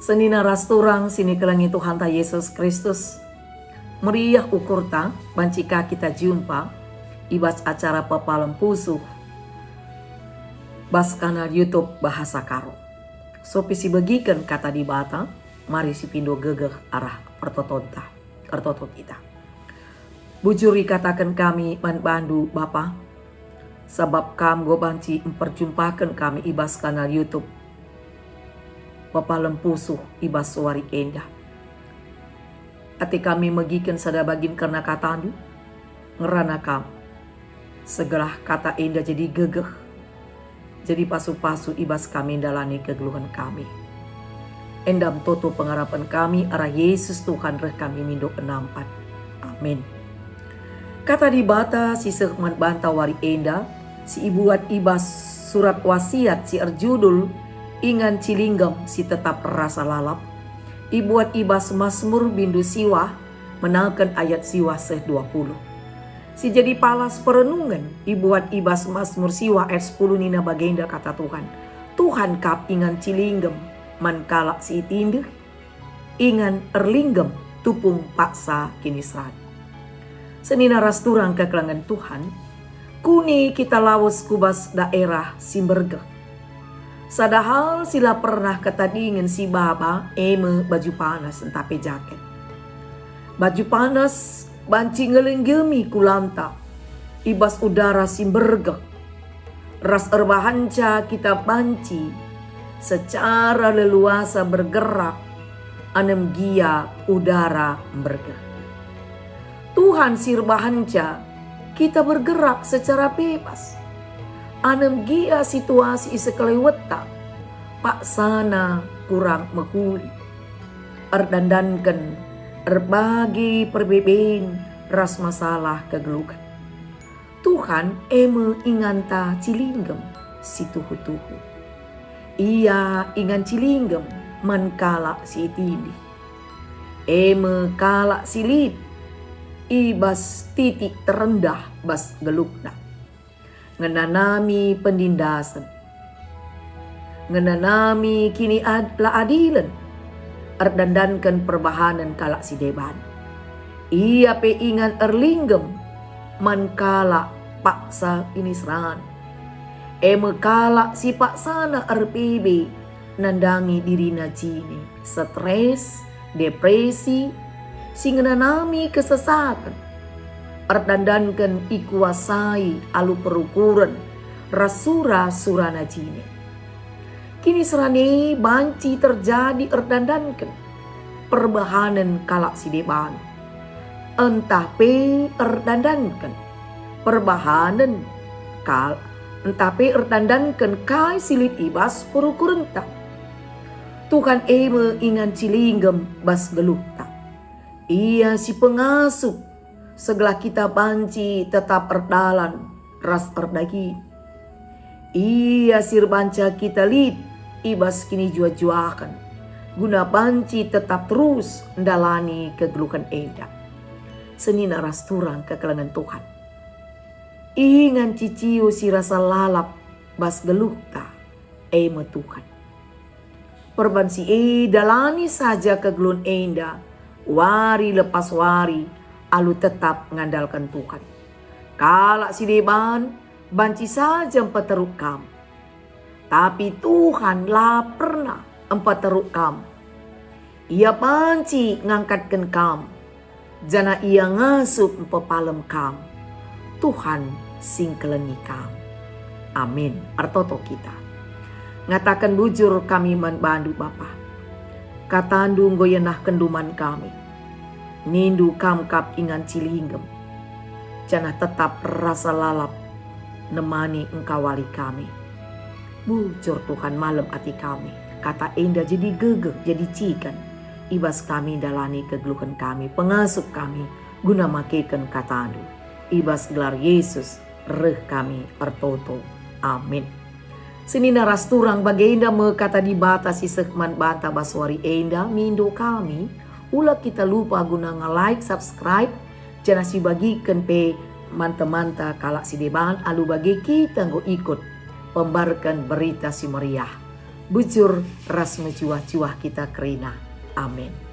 Senina rasturang sini kelangi Tuhan ta Yesus Kristus. Meriah ukurta bancika kita jumpa ibas acara papalem pusuh bas kanal YouTube Bahasa Karo. So pisi bagikan kata di bata, mari si pindo gegeh arah pertotonta, pertotot kita. Bujuri katakan kami bandu Bapa, sebab kam go banci memperjumpakan kami ibas kanal YouTube papalem pusuh ibas suari endah. Ati kami megikan sada bagin karena katandu, ngerana kam. Segala kata endah jadi gegeh, jadi pasu-pasu ibas kami dalani kegeluhan kami. Endam toto pengharapan kami arah Yesus Tuhan reh kami mindo penampat. Amin. Kata di bata si sekman banta wari endah, si ibuat ibas surat wasiat si erjudul ingan cilinggam si tetap rasa lalap. Ibuat ibas Mazmur bindu siwah menalkan ayat siwah se-20. Si jadi palas perenungan ibuat ibas Mazmur siwah ayat 10 nina bagenda kata Tuhan. Tuhan kap ingan cilinggam man kalak si itindeh, ingan erlinggam tupung paksa kinisran. Senina rasturang kekelangan Tuhan, kuni kita lawas kubas daerah Simbergeh. Sadahal sila pernah ketadingin si baba eme baju panas entape jaket. Baju panas banci ngelenggemi kulanta, ibas udara Simbergeh. Ras erbahanca kita banci secara leluasa bergerak, anem gia udara bergeh. Tuhan sirbahanca kita bergerak secara bebas. Anem gia situasi sekeleweta, pak sana kurang menghuli. Erdandankan erbagi perbeben ras masalah kegelukan. Tuhan eme inganta cilinggem si tuhu-tuhu. Ia ingan cilinggem man kalak si itindi. Eme kalak silip ibas titik terendah bas gelukna. Ngenanami pendindasan, ngenanami kini adilan, erdandankan perbahanan kalak si deban. Ia pe ingan erlinggem man kalak paksa inisran. Eme kalak si paksana RPB nandangi dirina jini, stres, depresi, si ngenanami kesesakan. Erdandankan ikuasai alu perukuran rasura surana jini. Kini serane banci terjadi erdandankan perbahanan kalak si deban. Entah pe erdandankan perbahanan entah pe erdandankan kai silip ibas perukuran tak. Tuhan eme ingan cilinggem bas geluk tak. Ia si pengasuh segala kita banci tetap erdalan ras erdagi. Ia sirbanca kita lid ibas kini jua-juakan. Guna banci tetap terus ndalani kegelukan endah. Senina rasturang kekelangan Tuhan. Ingan ciciu si rasa lalap bas geluh ta eme Tuhan. Perbansi dalani saja kegeluhan endah. Wari lepas wari alu tetap mengandalkan Tuhan. Kalak si deban banci saja empat kam. Tapi Tuhan lah pernah empat kam. Ia banci ngangkatkan kam. Jana ia ngasup empepalem kam. Tuhan sing kelengi kam. Amin. Artoto kita. Ngatakan bujur kami man bandu Bapa. Katandu goyenah kenduman kami. Nindu kam kap ingan cilinggem. Janah tetap rasa lalap nemani engkau wali kami. Bujur Tuhan malam hati kami. Kata endah jadi gegeh, jadi cikan. Ibas kami dalani kegeluhan kami. Pengasup kami guna makekan katandu. Ibas gelar Yesus reh kami ertoto. Amin. Senina rasturang bagenda me kata di bata si sekman bata baswari endah mindo kami. Ulah kita lupa guna nge-like, subscribe, jangan si bagikan pe manta-manta kalak si deban alu bagi kita ngo ikut pembarkan berita si meriah. bujur ras mejuah-juah kita kerina. Amin.